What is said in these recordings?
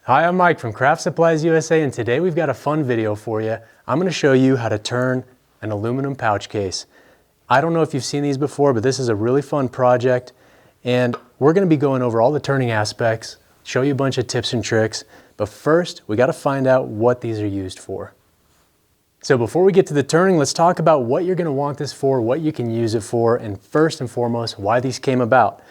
Hi, I'm Mike from Craft Supplies USA, and today we've got a fun video for you. I'm going to show you how to turn an aluminum pouch case. I don't know if you've seen these before, but this is a really fun project, and we're going to be going over all the turning aspects, show you a bunch of tips and tricks, but first we got to find out what these are used for. So before we get to the turning, let's talk about what you're going to want this for, what you can use it for, and first and foremost, why these came about.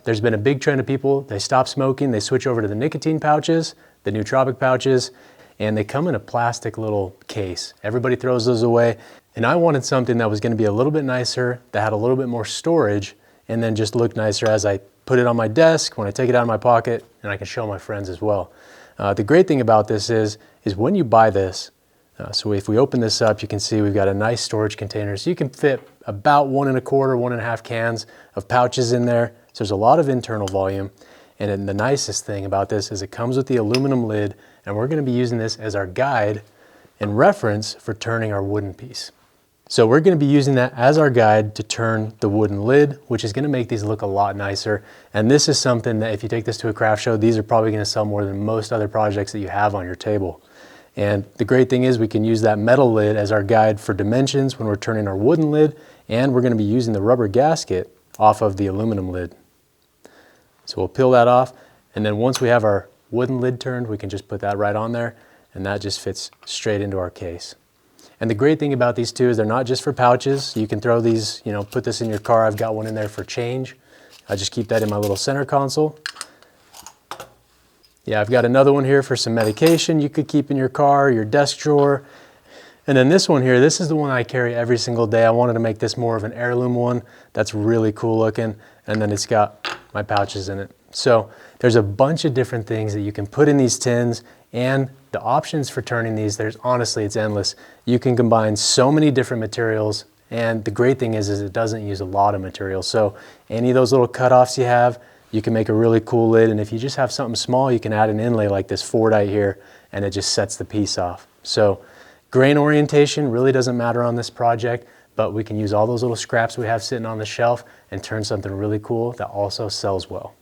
There's been a big trend of people, they stop smoking, they switch over to the nicotine pouches, the nootropic pouches, and they come in a plastic little case. Everybody throws those away, and I wanted something that was going to be a little bit nicer, that had a little bit more storage, and then just look nicer as I put it on my desk, when I take it out of my pocket, and I can show my friends as well. The great thing about this is when you buy this, so if we open this up, you can see we've got a nice storage container. So you can fit about 1 1/4, 1.5 cans of pouches in there. So there's a lot of internal volume. And then the nicest thing about this is it comes with the aluminum lid, and we're going to be using this as our guide and reference for turning our wooden piece. So we're going to be using that as our guide to turn the wooden lid, which is going to make these look a lot nicer. And this is something that if you take this to a craft show, these are probably going to sell more than most other projects that you have on your table. And the great thing is we can use that metal lid as our guide for dimensions when we're turning our wooden lid, and we're going to be using the rubber gasket off of the aluminum lid. So we'll peel that off, and then once we have our wooden lid turned, we can just put that right on there, and that just fits straight into our case. And the great thing about these two is they're not just for pouches. You can throw these, put this in your car. I've got one in there for change. I just keep that in my little center console. Yeah, I've got another one here for some medication you could keep in your car, your desk drawer. And then this one here, this is the one I carry every single day. I wanted to make this more of an heirloom one. That's really cool looking. And then it's got my pouches in it. So there's a bunch of different things that you can put in these tins, and the options for turning these, honestly, it's endless. You can combine so many different materials, and the great thing is it doesn't use a lot of material. So any of those little cutoffs you have, you can make a really cool lid, and if you just have something small, you can add an inlay like this Fordite here, and it just sets the piece off. So grain orientation really doesn't matter on this project, but we can use all those little scraps we have sitting on the shelf and turn something really cool that also sells well.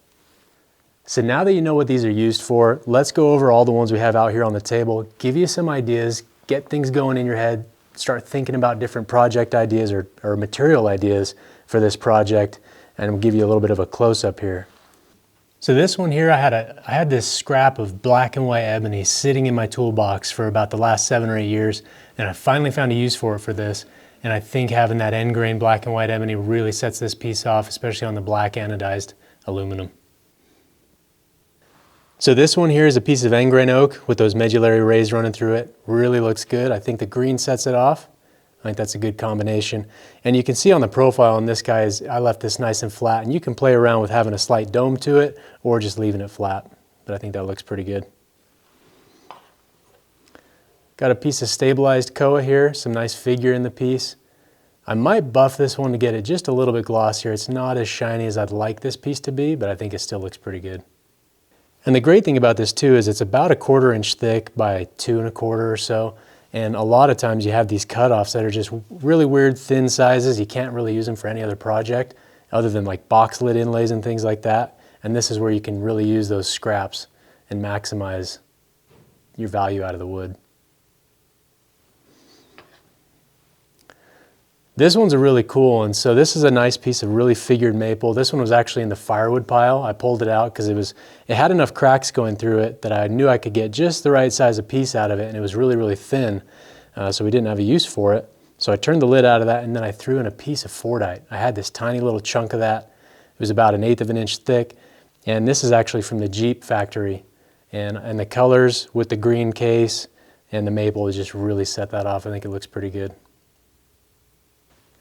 So now that you know what these are used for, let's go over all the ones we have out here on the table, give you some ideas, get things going in your head, start thinking about different project ideas or material ideas for this project, and we'll give you a little bit of a close-up here. So this one here, I had this scrap of black and white ebony sitting in my toolbox for about the last 7 or 8 years, and I finally found a use for it for this. And I think having that end grain black and white ebony really sets this piece off, especially on the black anodized aluminum. So this one here is a piece of end grain oak with those medullary rays running through it. Really looks good. I think the green sets it off. I think that's a good combination. And you can see on the profile on this guy is I left this nice and flat, and you can play around with having a slight dome to it or just leaving it flat. But I think that looks pretty good. Got a piece of stabilized koa here, some nice figure in the piece. I might buff this one to get it just a little bit glossier. It's not as shiny as I'd like this piece to be, but I think it still looks pretty good. And the great thing about this too is it's about 1/4 inch thick by 2 1/4 or so. And a lot of times you have these cutoffs that are just really weird thin sizes. You can't really use them for any other project other than like box lid inlays and things like that. And this is where you can really use those scraps and maximize your value out of the wood. This one's a really cool one. So this is a nice piece of really figured maple. This one was actually in the firewood pile. I pulled it out because it had enough cracks going through it that I knew I could get just the right size of piece out of it, and it was really, really thin. So we didn't have a use for it. So I turned the lid out of that, and then I threw in a piece of Fordite. I had this tiny little chunk of that. It was about 1/8 of an inch thick, and this is actually from the Jeep factory. And the colors with the green case and the maple just really set that off. I think it looks pretty good.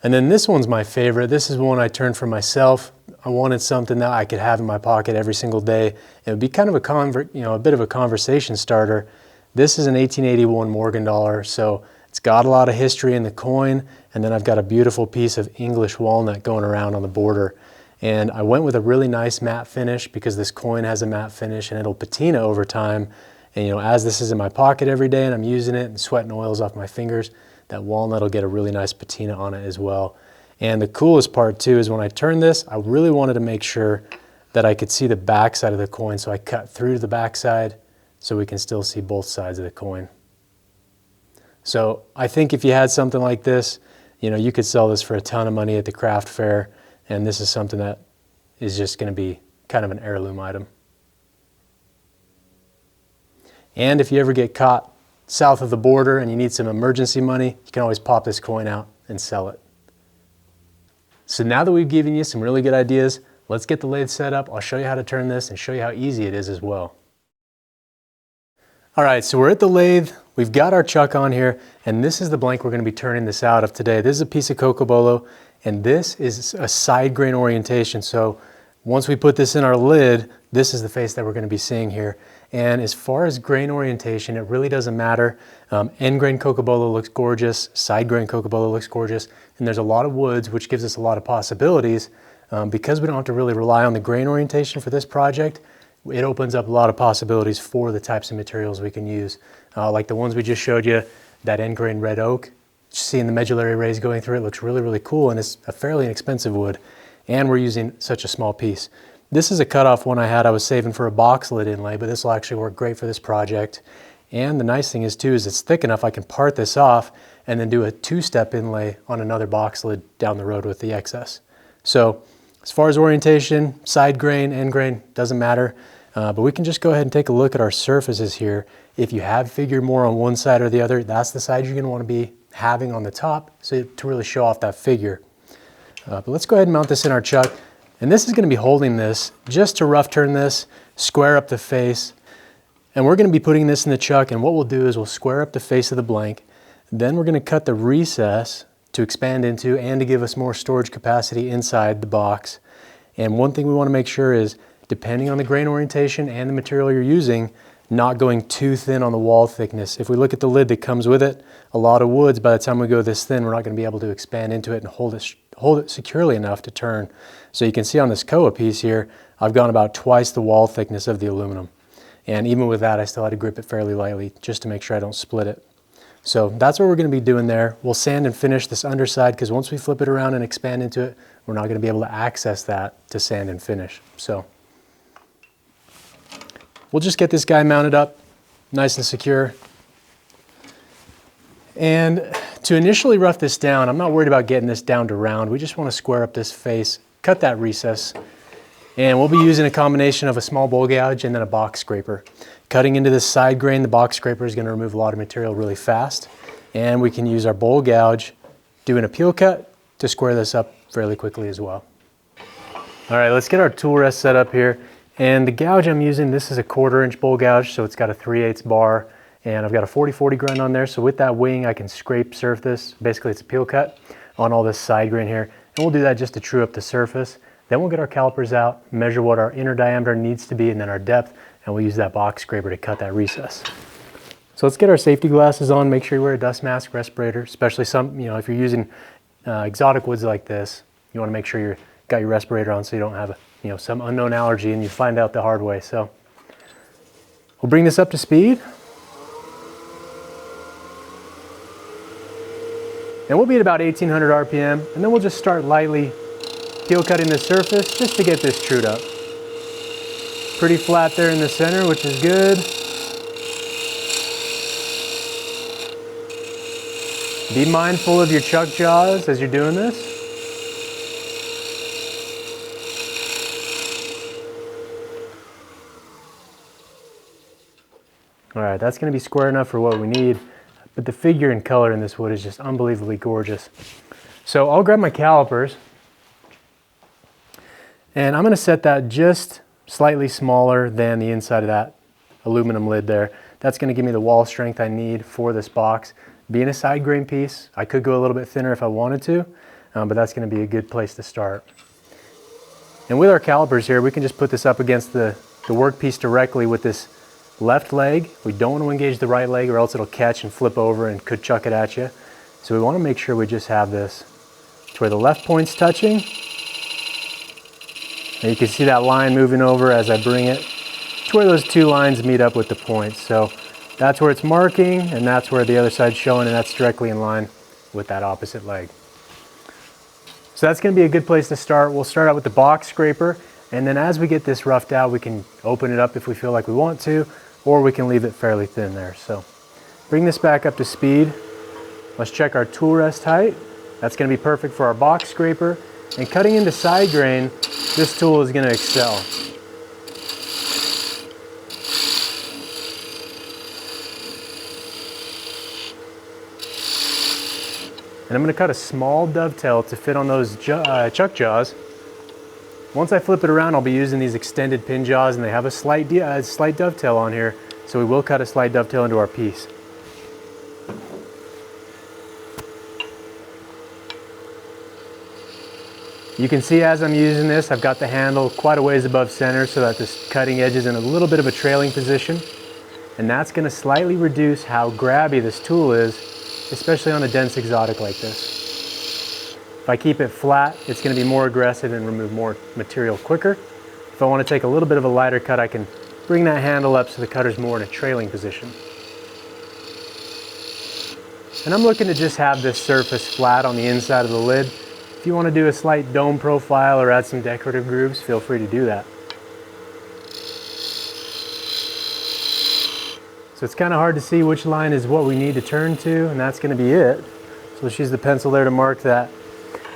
And then this one's my favorite. This is one I turned for myself. I wanted something that I could have in my pocket every single day. It would be kind of a bit of a conversation starter. This is an 1881 Morgan dollar, so it's got a lot of history in the coin, and then I've got a beautiful piece of English walnut going around on the border. And I went with a really nice matte finish because this coin has a matte finish and it'll patina over time. And as this is in my pocket every day and I'm using it and sweating oils off my fingers, that walnut will get a really nice patina on it as well. And the coolest part too is when I turned this, I really wanted to make sure that I could see the back side of the coin. So I cut through the back side so we can still see both sides of the coin. So I think if you had something like this, you know, you could sell this for a ton of money at the craft fair, and this is something that is just going to be kind of an heirloom item. And if you ever get caught south of the border and you need some emergency money, you can always pop this coin out and sell it. So now that we've given you some really good ideas, let's get the lathe set up. I'll show you how to turn this and show you how easy it is as well. All right, so we're at the lathe. We've got our chuck on here, and this is the blank we're going to be turning this out of today. This is a piece of cocobolo, and this is a side grain orientation. So once we put this in our lid, this is the face that we're going to be seeing here. And as far as grain orientation, it really doesn't matter. End grain cocobolo looks gorgeous, side grain cocobolo looks gorgeous, and there's a lot of woods, which gives us a lot of possibilities. Because we don't have to really rely on the grain orientation for this project, it opens up a lot of possibilities for the types of materials we can use. Like the ones we just showed you, that end grain red oak, seeing the medullary rays going through it looks really, really cool, and it's a fairly inexpensive wood, and we're using such a small piece. This is a cutoff one I was saving for a box lid inlay, but this will actually work great for this project. And the nice thing is too, is it's thick enough I can part this off and then do a two-step inlay on another box lid down the road with the excess. So as far as orientation, side grain, end grain, doesn't matter. But we can just go ahead and take a look at our surfaces here. If you have figured more on one side or the other, that's the side you're going to want to be having on the top, so to really show off that figure. But let's go ahead and mount this in our chuck. And this is going to be holding this just to rough turn this, square up the face. And we're going to be putting this in the chuck, and what we'll do is we'll square up the face of the blank. Then we're going to cut the recess to expand into and to give us more storage capacity inside the box. And one thing we want to make sure is, depending on the grain orientation and the material you're using, not going too thin on the wall thickness. If we look at the lid that comes with it, a lot of woods, by the time we go this thin, we're not going to be able to expand into it and hold it securely enough to turn. So you can see on this koa piece here, I've gone about twice the wall thickness of the aluminum. And even with that, I still had to grip it fairly lightly just to make sure I don't split it. So that's what we're going to be doing there. We'll sand and finish this underside, because once we flip it around and expand into it, we're not going to be able to access that to sand and finish. So we'll just get this guy mounted up nice and secure. And to initially rough this down, I'm not worried about getting this down to round. We just want to square up this face, cut that recess, and we'll be using a combination of a small bowl gouge and then a box scraper. Cutting into this side grain, the box scraper is going to remove a lot of material really fast, and we can use our bowl gouge, doing a peel cut, to square this up fairly quickly as well. All right, let's get our tool rest set up here. And the gouge I'm using, this is a 1/4 inch bowl gouge, so it's got a 3/8 bar, and I've got a 40/40 grind on there, so with that wing I can scrape surface. Basically it's a peel cut on all this side grain here, and we'll do that just to true up the surface. Then we'll get our calipers out, measure what our inner diameter needs to be, and then our depth, and we'll use that box scraper to cut that recess. So let's get our safety glasses on, make sure you wear a dust mask, respirator, especially if you're using exotic woods like this, you want to make sure you've got your respirator on so you don't have some unknown allergy and you find out the hard way. So we'll bring this up to speed. And we'll be at about 1800 RPM, and then we'll just start lightly peel cutting the surface just to get this trued up. Pretty flat there in the center, which is good. Be mindful of your chuck jaws as you're doing this. All right, that's going to be square enough for what we need, but the figure and color in this wood is just unbelievably gorgeous. So I'll grab my calipers, and I'm going to set that just slightly smaller than the inside of that aluminum lid there. That's going to give me the wall strength I need for this box. Being a side grain piece, I could go a little bit thinner if I wanted to, but that's going to be a good place to start. And with our calipers here, we can just put this up against the workpiece directly with this left leg. We don't want to engage the right leg, or else it'll catch and flip over and could chuck it at you. So we want to make sure we just have this to where the left point's touching. And you can see that line moving over as I bring it to where those two lines meet up with the points. So that's where it's marking, and that's where the other side's showing, and that's directly in line with that opposite leg. So that's going to be a good place to start. We'll start out with the box scraper, and then as we get this roughed out, we can open it up if we feel like we want to, or we can leave it fairly thin there. So bring this back up to speed. Let's check our tool rest height. That's going to be perfect for our box scraper. And cutting into side grain, this tool is going to excel. And I'm going to cut a small dovetail to fit on those chuck jaws. Once I flip it around, I'll be using these extended pin jaws, and they have a slight dovetail on here, so we will cut a slight dovetail into our piece. You can see as I'm using this, I've got the handle quite a ways above center so that this cutting edge is in a little bit of a trailing position. And that's going to slightly reduce how grabby this tool is, especially on a dense exotic like this. If I keep it flat, it's going to be more aggressive and remove more material quicker. If I want to take a little bit of a lighter cut, I can bring that handle up so the cutter's more in a trailing position. And I'm looking to just have this surface flat on the inside of the lid. If you want to do a slight dome profile or add some decorative grooves, feel free to do that. So it's kind of hard to see which line is what we need to turn to, and that's going to be it. So let's use the pencil there to mark that.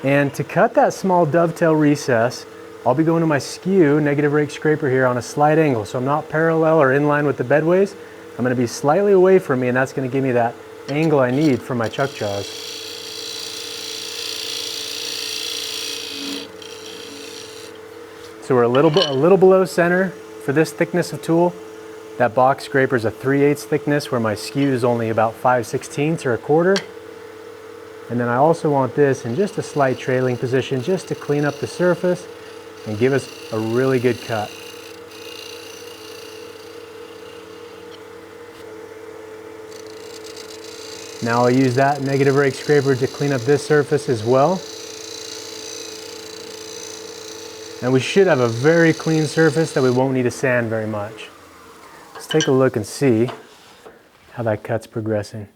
And to cut that small dovetail recess, I'll be going to my skew negative rake scraper here on a slight angle. So I'm not parallel or in line with the bedways. I'm going to be slightly away from me, and that's going to give me that angle I need for my chuck jaws. So we're a little below center for this thickness of tool. That box scraper is a 3/8 thickness, where my skew is only about 5/16 or 1/4. And then I also want this in just a slight trailing position, just to clean up the surface and give us a really good cut. Now I'll use that negative rake scraper to clean up this surface as well. And we should have a very clean surface that we won't need to sand very much. Let's take a look and see how that cut's progressing.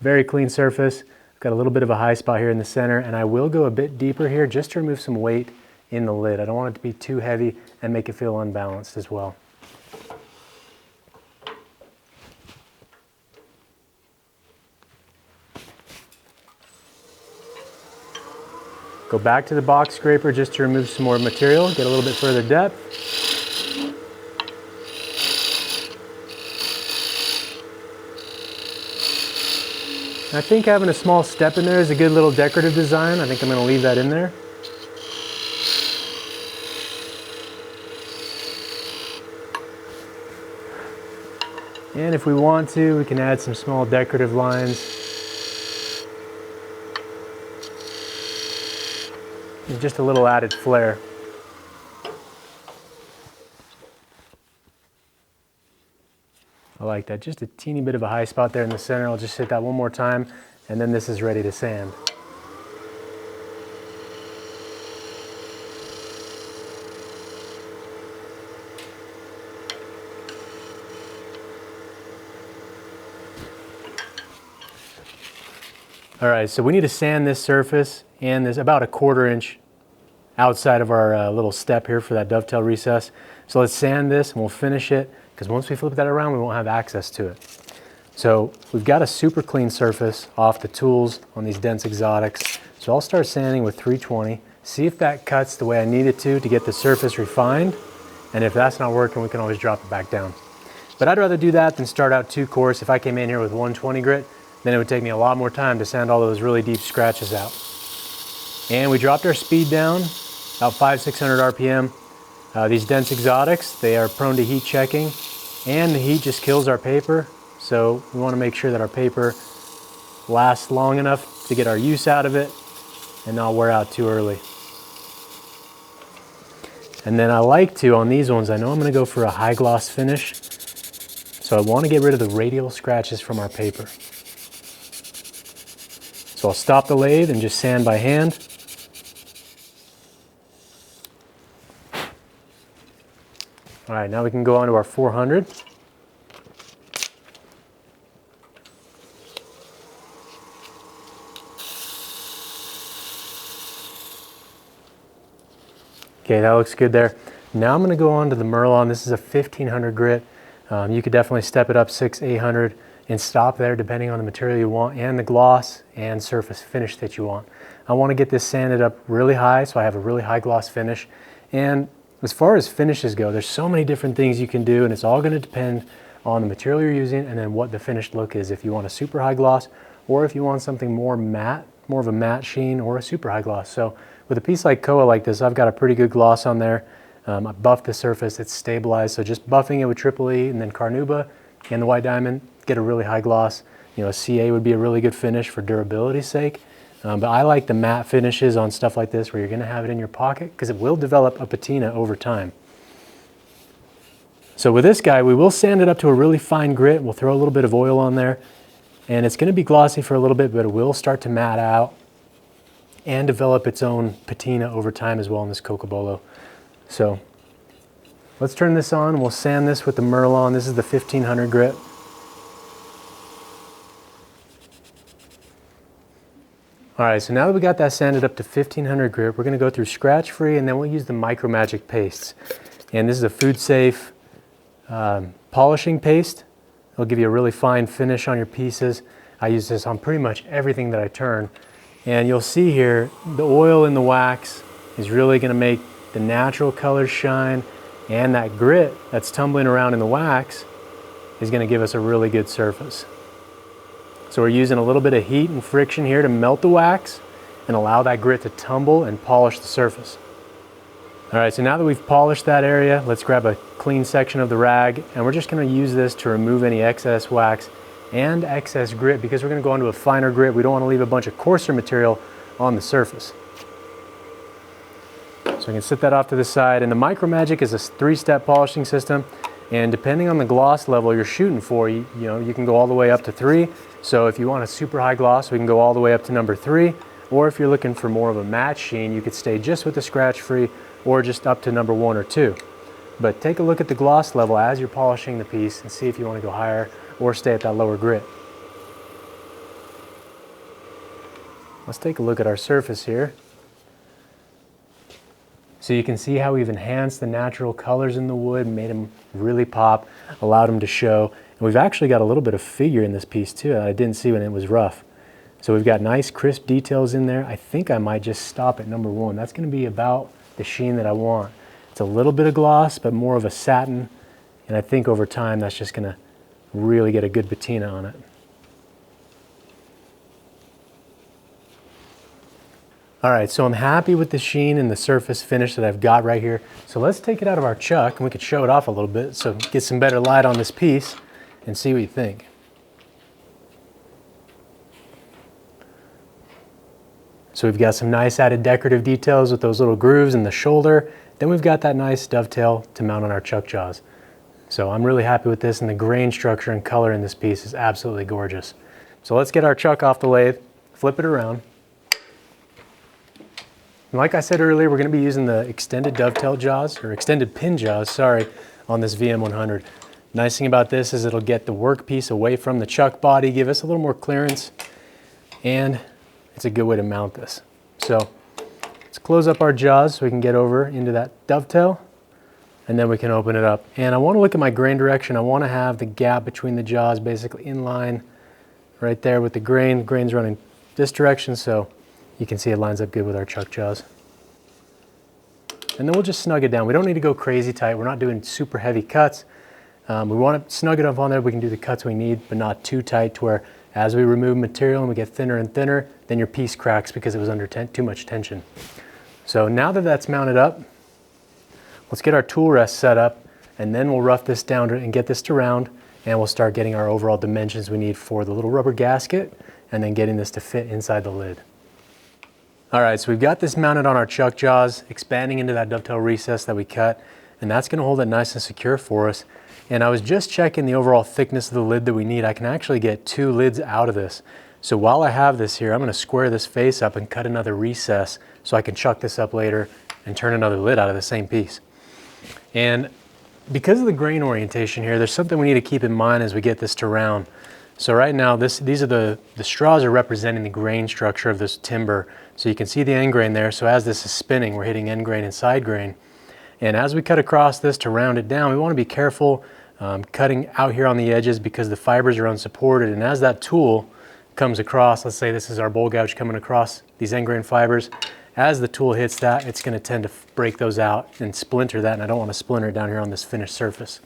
Very clean surface. I've got a little bit of a high spot here in the center, and I will go a bit deeper here just to remove some weight in the lid. I don't want it to be too heavy and make it feel unbalanced as well. Go back to the box scraper just to remove some more material, get a little bit further depth. I think having a small step in there is a good little decorative design. I think I'm going to leave that in there. And if we want to, we can add some small decorative lines. Just a little added flair. I like that. Just a teeny bit of a high spot there in the center. I'll just hit that one more time, and then this is ready to sand. All right, so we need to sand this surface, and there's about a 1/4 inch outside of our little step here for that dovetail recess. So let's sand this and we'll finish it, because once we flip that around, we won't have access to it. So we've got a super clean surface off the tools on these dense exotics. So I'll start sanding with 320, see if that cuts the way I need it to get the surface refined. And if that's not working, we can always drop it back down. But I'd rather do that than start out too coarse. If I came in here with 120 grit, then it would take me a lot more time to sand all those really deep scratches out. And we dropped our speed down, about 500-600 RPM. These dense exotics, they are prone to heat checking, and the heat just kills our paper. So we want to make sure that our paper lasts long enough to get our use out of it and not wear out too early. And then I like to, on these ones, I know I'm going to go for a high gloss finish. So I want to get rid of the radial scratches from our paper. So I'll stop the lathe and just sand by hand. All right, now we can go on to our 400. Okay, that looks good there. Now I'm going to go on to the Merlon. This is a 1500 grit. You could definitely step it up 800 and stop there depending on the material you want and the gloss and surface finish that you want. I want to get this sanded up really high so I have a really high gloss finish. And as far as finishes go, there's so many different things you can do, and it's all going to depend on the material you're using and then what the finished look is. If you want a super high gloss or if you want something more matte, more of a matte sheen or a super high gloss. So with a piece like Koa like this, I've got a pretty good gloss on there. I buffed the surface, it's stabilized. So just buffing it with Triple E and then Carnauba and the white diamond, get a really high gloss. You know, a CA would be a really good finish for durability's sake. But I like the matte finishes on stuff like this where you're gonna have it in your pocket because it will develop a patina over time. So with this guy, we will sand it up to a really fine grit. We'll throw a little bit of oil on there and it's gonna be glossy for a little bit, but it will start to matte out and develop its own patina over time as well in this Cocobolo. So let's turn this on. We'll sand this with the Merlon. This is the 1500 grit. All right, so now that we got that sanded up to 1500 grit, we're gonna go through scratch free and then we'll use the Micro Magic pastes. And this is a food safe polishing paste. It'll give you a really fine finish on your pieces. I use this on pretty much everything that I turn. And you'll see here, the oil in the wax is really gonna make the natural colors shine, and that grit that's tumbling around in the wax is gonna give us a really good surface. So we're using a little bit of heat and friction here to melt the wax and allow that grit to tumble and polish the surface. All right, so now that we've polished that area, let's grab a clean section of the rag and we're just gonna use this to remove any excess wax and excess grit because we're gonna go into a finer grit. We don't wanna leave a bunch of coarser material on the surface. So I can set that off to the side, and the Micro Magic is a 3-step polishing system, and depending on the gloss level you're shooting for, you can go all the way up to 3. So if you want a super high gloss, we can go all the way up to number 3, or if you're looking for more of a matte sheen, you could stay just with the scratch free or just up to number 1 or 2. But take a look at the gloss level as you're polishing the piece and see if you want to go higher or stay at that lower grit. Let's take a look at our surface here. So you can see how we've enhanced the natural colors in the wood, made them really pop, allowed them to show. And we've actually got a little bit of figure in this piece too that I didn't see when it was rough. So we've got nice crisp details in there. I think I might just stop at number 1. That's gonna be about the sheen that I want. It's a little bit of gloss, but more of a satin. And I think over time that's just gonna really get a good patina on it. All right, so I'm happy with the sheen and the surface finish that I've got right here. So let's take it out of our chuck and we could show it off a little bit so get some better light on this piece and see what you think. So we've got some nice added decorative details with those little grooves in the shoulder. Then we've got that nice dovetail to mount on our chuck jaws. So I'm really happy with this, and the grain structure and color in this piece is absolutely gorgeous. So let's get our chuck off the lathe, flip it around. And like I said earlier, we're going to be using the extended dovetail jaws, or extended pin jaws, sorry, on this VM100. Nice thing about this is it'll get the workpiece away from the chuck body, give us a little more clearance, and it's a good way to mount this. So let's close up our jaws so we can get over into that dovetail, and then we can open it up. And I want to look at my grain direction. I want to have the gap between the jaws basically in line right there with the grain. The grain's running this direction, so you can see it lines up good with our chuck jaws. And then we'll just snug it down. We don't need to go crazy tight. We're not doing super heavy cuts. We want to snug it up on there. We can do the cuts we need, but not too tight to where as we remove material and we get thinner and thinner, then your piece cracks because it was under too much tension. So now that that's mounted up, let's get our tool rest set up, and then we'll rough this down and get this to round, and we'll start getting our overall dimensions we need for the little rubber gasket, and then getting this to fit inside the lid. All right, so we've got this mounted on our chuck jaws, expanding into that dovetail recess that we cut, and that's gonna hold it nice and secure for us. And I was just checking the overall thickness of the lid that we need. I can actually get 2 lids out of this. So while I have this here, I'm gonna square this face up and cut another recess so I can chuck this up later and turn another lid out of the same piece. And because of the grain orientation here, there's something we need to keep in mind as we get this to round. So right now, these are the straws are representing the grain structure of this timber. So you can see the end grain there. So as this is spinning, we're hitting end grain and side grain. And as we cut across this to round it down, we want to be careful cutting out here on the edges because the fibers are unsupported. And as that tool comes across, let's say this is our bowl gouge coming across these end grain fibers, as the tool hits that, it's going to tend to break those out and splinter that, and I don't want to splinter it down here on this finished surface.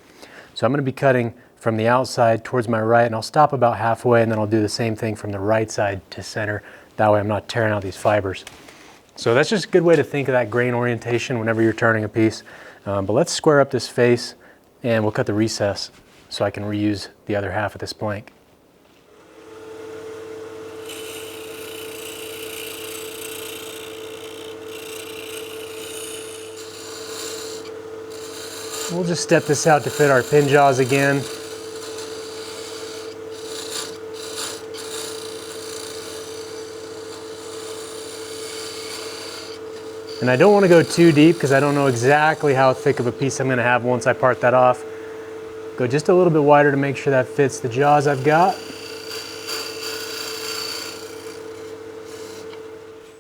So I'm going to be cutting from the outside towards my right, and I'll stop about halfway, and then I'll do the same thing from the right side to center. That way I'm not tearing out these fibers. So that's just a good way to think of that grain orientation whenever you're turning a piece. But let's square up this face, and we'll cut the recess so I can reuse the other half of this plank. We'll just step this out to fit our pin jaws again. And I don't want to go too deep because I don't know exactly how thick of a piece I'm going to have once I part that off. Go just a little bit wider to make sure that fits the jaws I've got.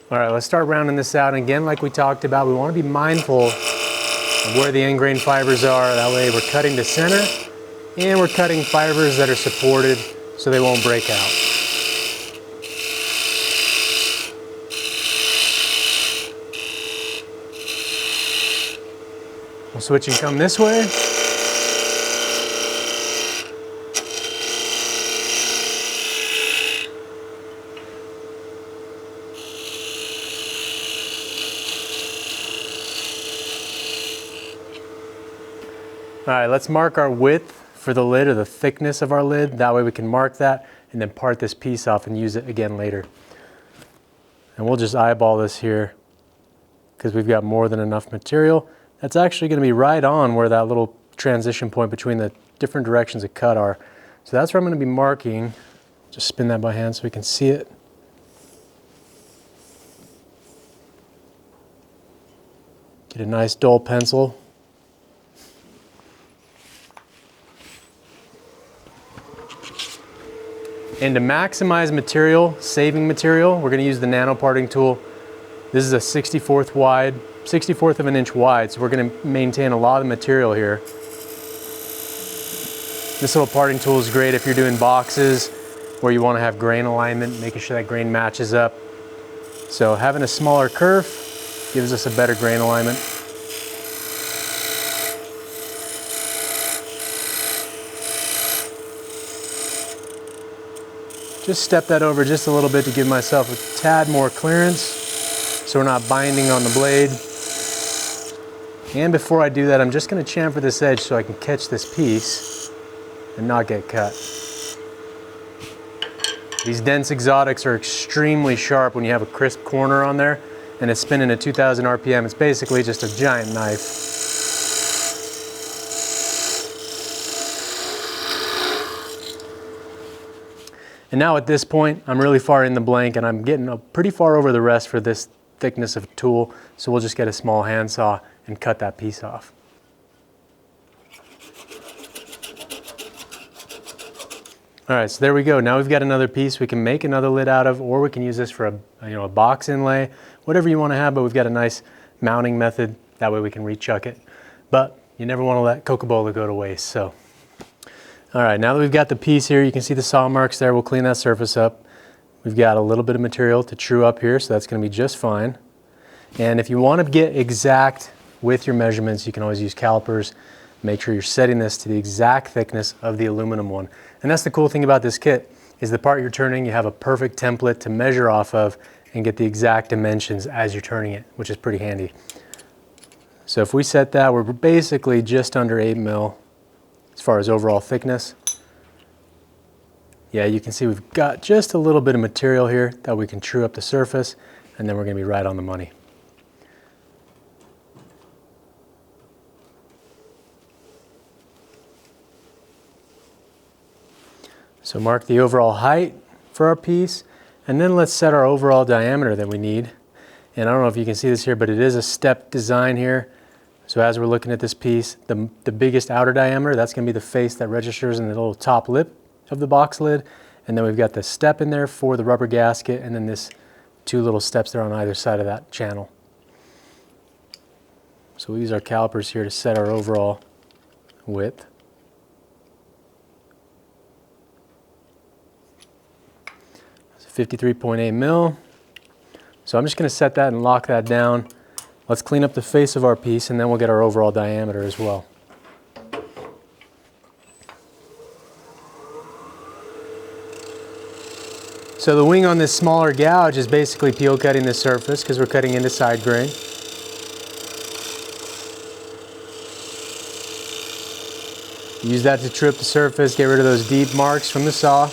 All right, let's start rounding this out. And again, like we talked about, we want to be mindful of where the end grain fibers are. That way we're cutting to center and we're cutting fibers that are supported so they won't break out. We'll switch and come this way. All right, let's mark our width for the lid, or the thickness of our lid. That way we can mark that and then part this piece off and use it again later. And we'll just eyeball this here because we've got more than enough material. That's actually going to be right on where that little transition point between the different directions of cut are. So that's where I'm going to be marking. Just spin that by hand so we can see it. Get a nice dull pencil. And to maximize material, saving material, we're going to use the nano parting tool. This is a 64th of an inch wide, so we're going to maintain a lot of material here. This little parting tool is great if you're doing boxes where you want to have grain alignment, making sure that grain matches up. So having a smaller kerf gives us a better grain alignment. Just step that over just a little bit to give myself a tad more clearance so we're not binding on the blade. And before I do that, I'm just going to chamfer this edge so I can catch this piece and not get cut. These dense exotics are extremely sharp when you have a crisp corner on there and it's spinning at 2000 RPM. It's basically just a giant knife. And now at this point, I'm really far in the blank and I'm getting pretty far over the rest for this thickness of tool. So we'll just get a small handsaw and cut that piece off. All right, so there we go. Now we've got another piece we can make another lid out of, or we can use this for a box inlay, whatever you want to have, but we've got a nice mounting method. That way we can rechuck it. But you never want to let Coca-Cola go to waste, so. All right, now that we've got the piece here, you can see the saw marks there. We'll clean that surface up. We've got a little bit of material to true up here, so that's going to be just fine. And if you want to get exact with your measurements, you can always use calipers. Make sure you're setting this to the exact thickness of the aluminum one. And that's the cool thing about this kit, is the part you're turning, you have a perfect template to measure off of and get the exact dimensions as you're turning it, which is pretty handy. So if we set that, we're basically just under 8 mil. As far as overall thickness. Yeah, you can see we've got just a little bit of material here that we can true up the surface, and then we're going to be right on the money. So mark the overall height for our piece, and then let's set our overall diameter that we need. And I don't know if you can see this here, but it is a step design here. So as we're looking at this piece, the biggest outer diameter, that's going to be the face that registers in the little top lip of the box lid. And then we've got the step in there for the rubber gasket, and then this 2 little steps there on either side of that channel. So we use our calipers here to set our overall width. It's 53.8 mil. So I'm just going to set that and lock that down. Let's clean up the face of our piece and then we'll get our overall diameter as well. So the wing on this smaller gouge is basically peel cutting the surface because we're cutting into side grain. Use that to trip the surface, get rid of those deep marks from the saw.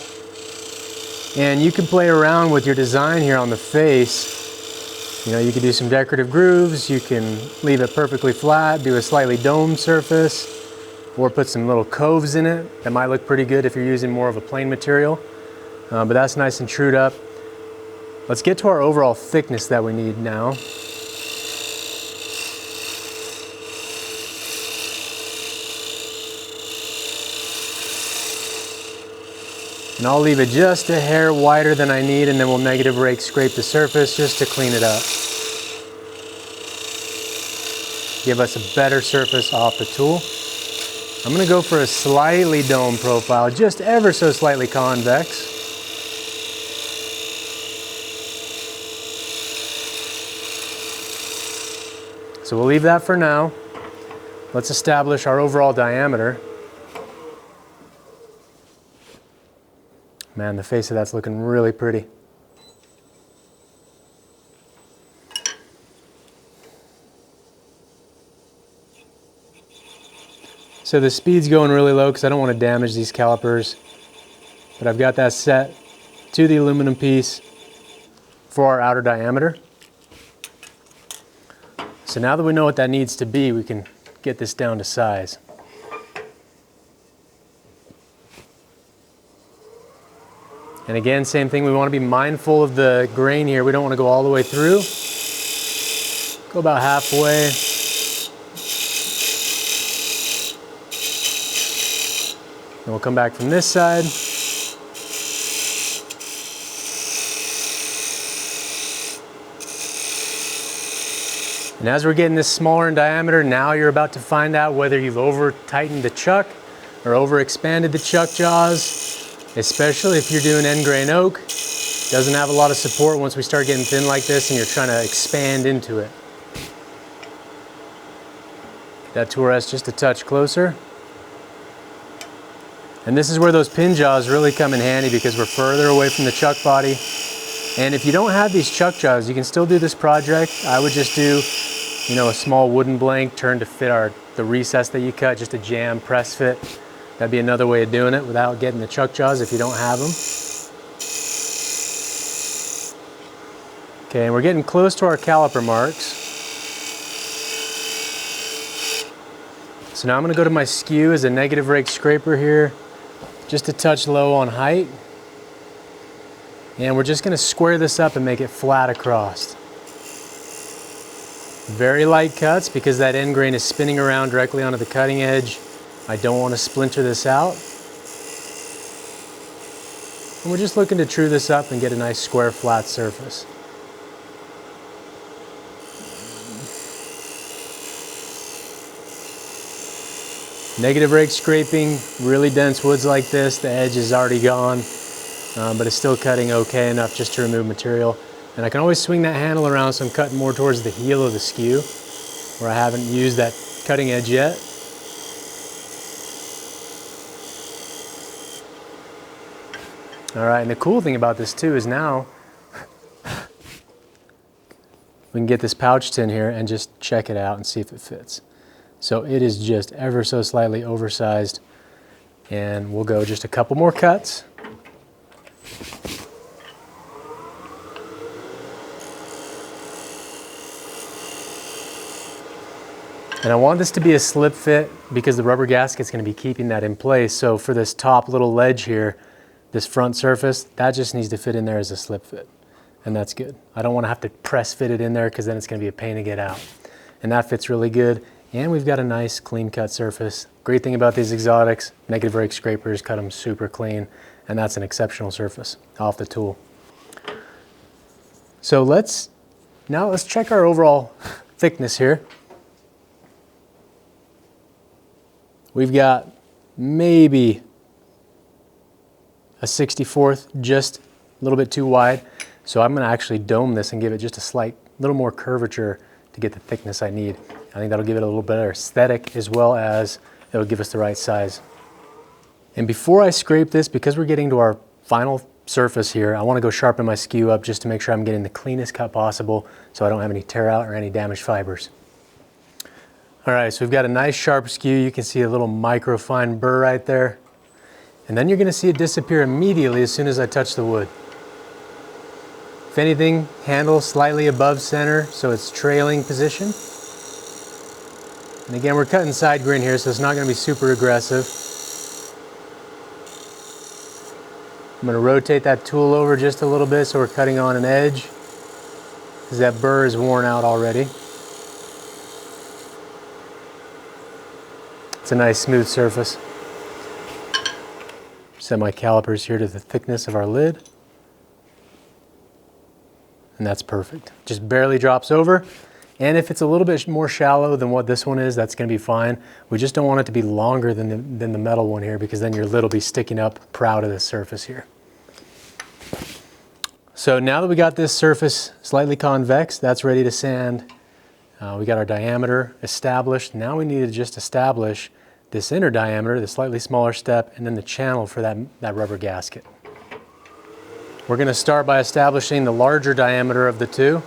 And you can play around with your design here on the face. You know, you can do some decorative grooves, you can leave it perfectly flat, do a slightly domed surface, or put some little coves in it. That might look pretty good if you're using more of a plain material. But that's nice and trued up. Let's get to our overall thickness that we need now. And I'll leave it just a hair wider than I need, and then we'll negative rake scrape the surface just to clean it up. Give us a better surface off the tool. I'm going to go for a slightly dome profile, just ever so slightly convex. So we'll leave that for now. Let's establish our overall diameter. Man, the face of that's looking really pretty. So the speed's going really low because I don't want to damage these calipers. But I've got that set to the aluminum piece for our outer diameter. So now that we know what that needs to be, we can get this down to size. And again, same thing, we want to be mindful of the grain here. We don't want to go all the way through. Go about halfway. Then we'll come back from this side. And as we're getting this smaller in diameter, now you're about to find out whether you've over tightened the chuck or over expanded the chuck jaws, especially if you're doing end grain oak. Doesn't have a lot of support once we start getting thin like this and you're trying to expand into it. That to rest just a touch closer. And this is where those pin jaws really come in handy because we're further away from the chuck body. And if you don't have these chuck jaws, you can still do this project. I would just do, you know, a small wooden blank turn to fit the recess that you cut, just a jam press fit. That'd be another way of doing it without getting the chuck jaws if you don't have them. Okay, and we're getting close to our caliper marks. So now I'm going to go to my skew as a negative rake scraper here, just a touch low on height. And we're just going to square this up and make it flat across. Very light cuts because that end grain is spinning around directly onto the cutting edge. I don't want to splinter this out. And we're just looking to true this up and get a nice square flat surface. Negative rake scraping, really dense woods like this, the edge is already gone, but it's still cutting okay enough just to remove material. And I can always swing that handle around so I'm cutting more towards the heel of the skew, where I haven't used that cutting edge yet. All right, and the cool thing about this too is now we can get this pouch tin here and just check it out and see if it fits. So it is just ever so slightly oversized, and we'll go just a couple more cuts. And I want this to be a slip fit because the rubber gasket's going to be keeping that in place. So for this top little ledge here, this front surface, that just needs to fit in there as a slip fit. And that's good. I don't want to have to press fit it in there because then it's going to be a pain to get out. And that fits really good. And we've got a nice clean cut surface. Great thing about these exotics, negative rake scrapers cut them super clean, and that's an exceptional surface off the tool. So let's check our overall thickness here. We've got maybe a 64th, just a little bit too wide. So I'm gonna actually dome this and give it just a slight, little more curvature to get the thickness I need. I think that'll give it a little better aesthetic as well as it'll give us the right size. And before I scrape this, because we're getting to our final surface here, I wanna go sharpen my skew up just to make sure I'm getting the cleanest cut possible so I don't have any tear out or any damaged fibers. All right, so we've got a nice sharp skew. You can see a little micro fine burr right there. And then you're gonna see it disappear immediately as soon as I touch the wood. If anything, handle slightly above center so it's trailing position. And again, we're cutting side grain here, so it's not gonna be super aggressive. I'm gonna rotate that tool over just a little bit so we're cutting on an edge, because that burr is worn out already. It's a nice smooth surface. Set my calipers here to the thickness of our lid. And that's perfect. Just barely drops over. And if it's a little bit more shallow than what this one is, that's gonna be fine. We just don't want it to be longer than the metal one here, because then your lid will be sticking up proud of the surface here. So now that we got this surface slightly convex, that's ready to sand. We got our diameter established. Now we need to just establish this inner diameter, the slightly smaller step, and then the channel for that rubber gasket. We're going to start by establishing the larger diameter of the two.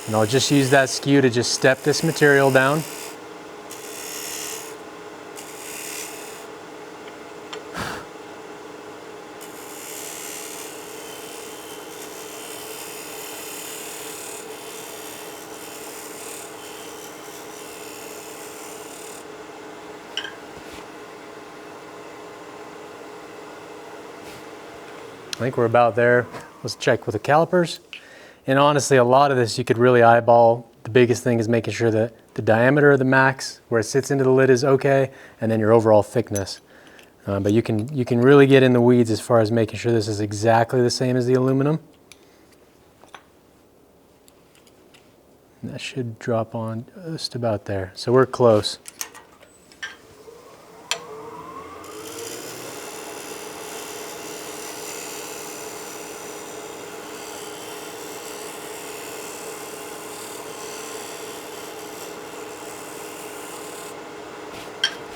And I'll just use that skew to just step this material down. I think we're about there. Let's check with the calipers. And honestly, a lot of this you could really eyeball. The biggest thing is making sure that the diameter of the max, where it sits into the lid, is okay, and then your overall thickness. But you can really get in the weeds as far as making sure this is exactly the same as the aluminum. And that should drop on just about there. So we're close.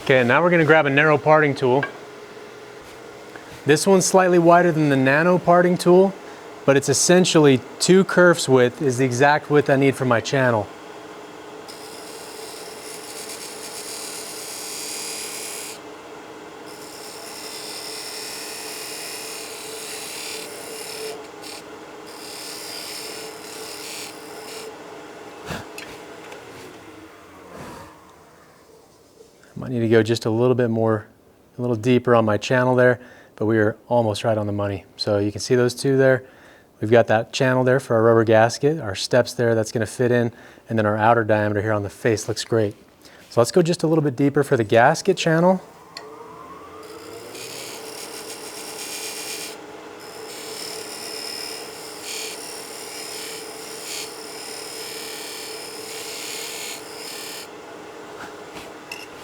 Okay, now we're going to grab a narrow parting tool. This one's slightly wider than the nano parting tool, but it's essentially 2 kerfs width is the exact width I need for my channel. Might need to go just a little bit more, a little deeper on my channel there, but we are almost right on the money. So you can see those two there. We've got that channel there for our rubber gasket, our steps there that's going to fit in, and then our outer diameter here on the face looks great. So let's go just a little bit deeper for the gasket channel.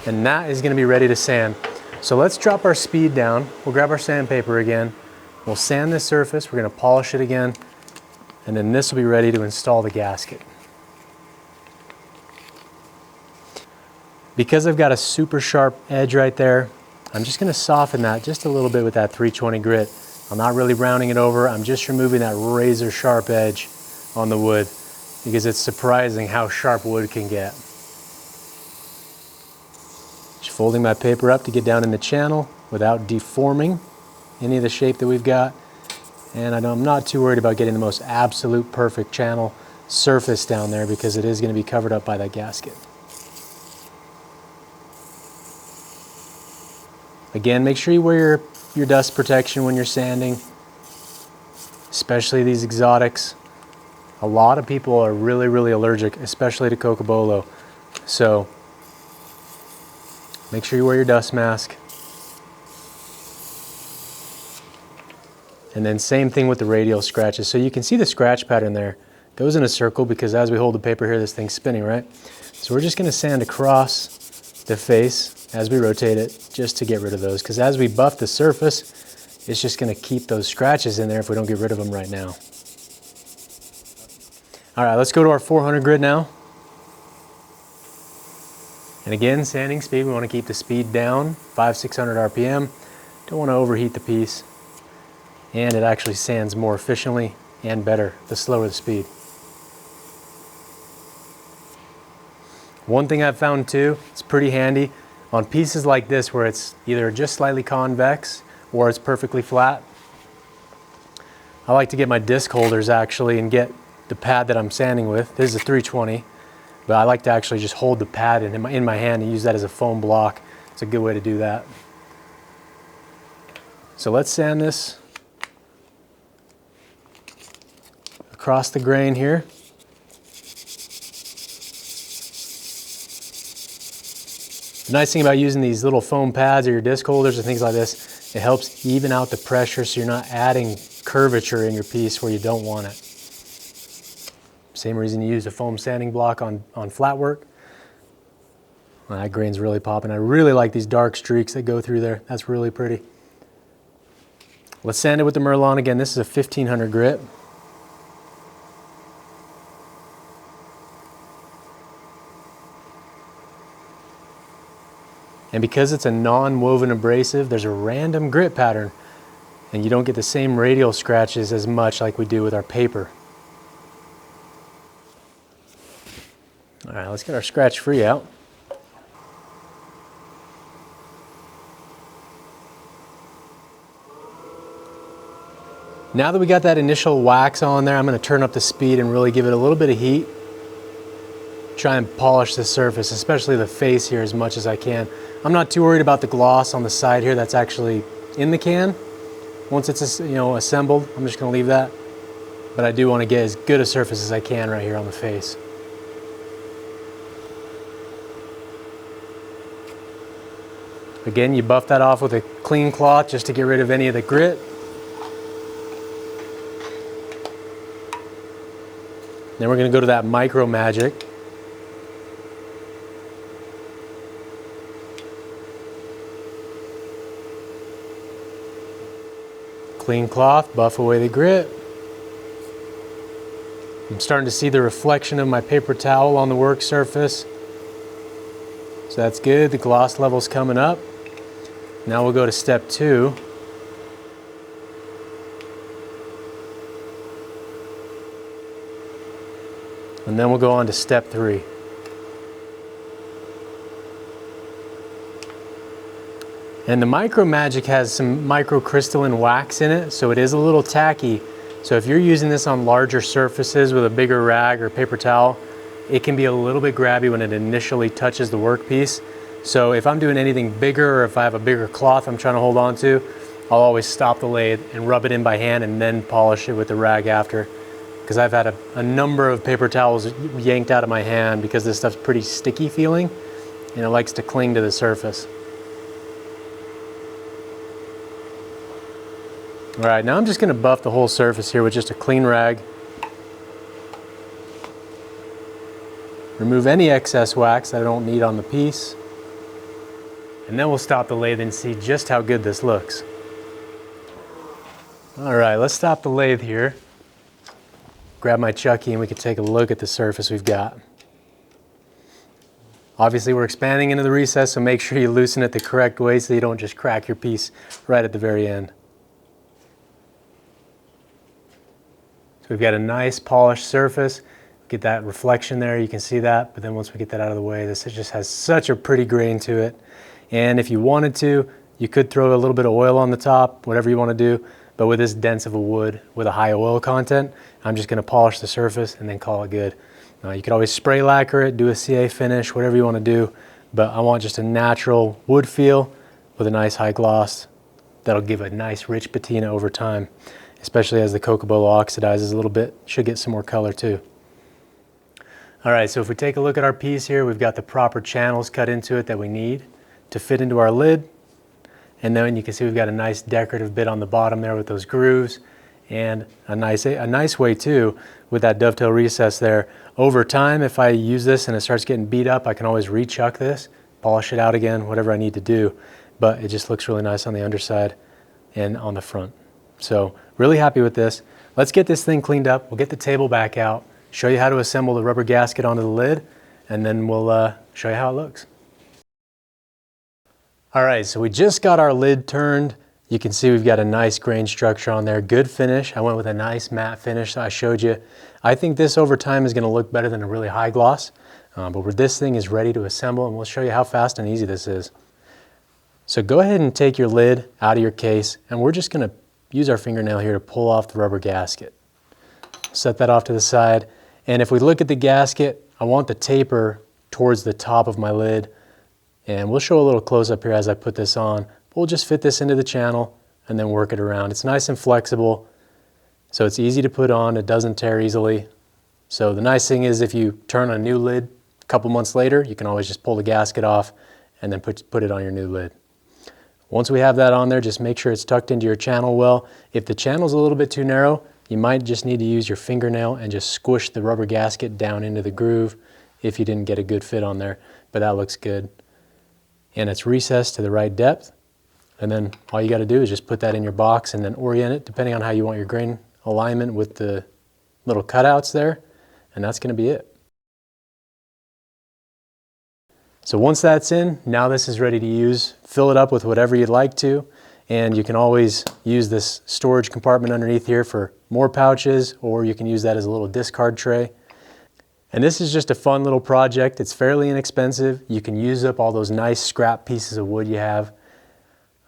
And that is going to be ready to sand. So let's drop our speed down. We'll grab our sandpaper again. We'll sand this surface. We're going to polish it again. And then this will be ready to install the gasket. Because I've got a super sharp edge right there, I'm just going to soften that just a little bit with that 320 grit. I'm not really rounding it over. I'm just removing that razor sharp edge on the wood, because it's surprising how sharp wood can get. Just folding my paper up to get down in the channel without deforming any of the shape that we've got. And I'm not too worried about getting the most absolute perfect channel surface down there, because it is going to be covered up by that gasket. Again, make sure you wear your dust protection when you're sanding, especially these exotics. A lot of people are really allergic, especially to cocobolo. So make sure you wear your dust mask. And then same thing with the radial scratches. So you can see the scratch pattern there. Goes in a circle because as we hold the paper here, this thing's spinning, right? So we're just gonna sand across the face as we rotate it just to get rid of those. Because as we buff the surface, it's just gonna keep those scratches in there if we don't get rid of them right now. All right, let's go to our 400 grit now. And again, sanding speed, we wanna keep the speed down, 500-600 RPM. Don't wanna overheat the piece. And it actually sands more efficiently and better the slower the speed. One thing I've found too, it's pretty handy on pieces like this where it's either just slightly convex or it's perfectly flat. I like to get my disc holders actually and get the pad that I'm sanding with. This is a 320, but I like to actually just hold the pad in my hand and use that as a foam block. It's a good way to do that. So let's sand this across the grain here. The nice thing about using these little foam pads or your disc holders and things like this, it helps even out the pressure so you're not adding curvature in your piece where you don't want it. Same reason you use a foam sanding block on flat work. Well, that grain's really popping. I really like these dark streaks that go through there. That's really pretty. Let's sand it with the Merlon again. This is a 1500 grit. And because it's a non-woven abrasive, there's a random grit pattern and you don't get the same radial scratches as much like we do with our paper. All right, let's get our scratch free out. Now that we got that initial wax on there, I'm going to turn up the speed and really give it a little bit of heat. Try and polish the surface, especially the face here, as much as I can. I'm not too worried about the gloss on the side here that's actually in the can. Once it's assembled, I'm just going to leave that. But I do want to get as good a surface as I can right here on the face. Again, you buff that off with a clean cloth just to get rid of any of the grit. Then we're going to go to that Micro Magic. Clean cloth, buff away the grit. I'm starting to see the reflection of my paper towel on the work surface. So that's good, the gloss level's coming up. Now we'll go to step 2. And then we'll go on to step 3. And the Micro Magic has some microcrystalline wax in it, so it is a little tacky. So if you're using this on larger surfaces with a bigger rag or paper towel, it can be a little bit grabby when it initially touches the workpiece. So if I'm doing anything bigger or if I have a bigger cloth I'm trying to hold on to, I'll always stop the lathe and rub it in by hand and then polish it with the rag after. Because I've had a number of paper towels yanked out of my hand because this stuff's pretty sticky feeling and it likes to cling to the surface. All right, now I'm just going to buff the whole surface here with just a clean rag. Remove any excess wax that I don't need on the piece. And then we'll stop the lathe and see just how good this looks. All right, let's stop the lathe here. Grab my Chucky and we can take a look at the surface we've got. Obviously we're expanding into the recess, so make sure you loosen it the correct way so you don't just crack your piece right at the very end. So we've got a nice polished surface. Get that reflection there, you can see that, but then once we get that out of the way, this just has such a pretty grain to it. And if you wanted to, you could throw a little bit of oil on the top, whatever you want to do, but with this dense of a wood with a high oil content, I'm just going to polish the surface and then call it good. You could always spray lacquer it, do a CA finish, whatever you want to do, but I want just a natural wood feel with a nice high gloss that'll give a nice rich patina over time, especially as the cocobolo oxidizes a little bit. Should get some more color too. All right, so if we take a look at our piece here, we've got the proper channels cut into it that we need to fit into our lid. And then you can see we've got a nice decorative bit on the bottom there with those grooves, and a nice way too with that dovetail recess there. Over time, if I use this and it starts getting beat up, I can always rechuck this, polish it out again, whatever I need to do. But it just looks really nice on the underside and on the front. So really happy with this. Let's get this thing cleaned up. We'll get the table back out, show you how to assemble the rubber gasket onto the lid, and then we'll show you how it looks. All right, so we just got our lid turned. You can see we've got a nice grain structure on there, good finish. I went with a nice matte finish that I showed you. I think this over time is gonna look better than a really high gloss, but where this thing is ready to assemble, and we'll show you how fast and easy this is. So go ahead and take your lid out of your case, and we're just gonna use our fingernail here to pull off the rubber gasket. Set that off to the side, and if we look at the gasket, I want the taper towards the top of my lid, and we'll show a little close up here as I put this on. We'll just fit this into the channel and then work it around. It's nice and flexible, so it's easy to put on, it doesn't tear easily. So the nice thing is if you turn a new lid a couple months later, you can always just pull the gasket off and then put it on your new lid. Once we have that on there, just make sure it's tucked into your channel well. If the channel's a little bit too narrow, you might just need to use your fingernail and just squish the rubber gasket down into the groove if you didn't get a good fit on there, but that looks good. And it's recessed to the right depth. And then all you got to do is just put that in your box and then orient it depending on how you want your grain alignment with the little cutouts there. And that's going to be it. So once that's in, now this is ready to use. Fill it up with whatever you'd like to. And you can always use this storage compartment underneath here for more pouches, or you can use that as a little discard tray. And this is just a fun little project. It's fairly inexpensive. You can use up all those nice scrap pieces of wood you have.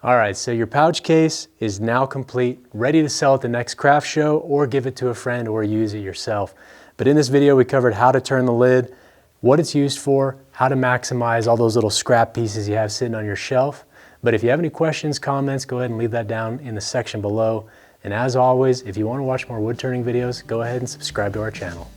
All right, so your pouch case is now complete, ready to sell at the next craft show or give it to a friend or use it yourself. But in this video, we covered how to turn the lid, what it's used for, how to maximize all those little scrap pieces you have sitting on your shelf. But if you have any questions, comments, go ahead and leave that down in the section below. And as always, if you want to watch more wood turning videos, go ahead and subscribe to our channel.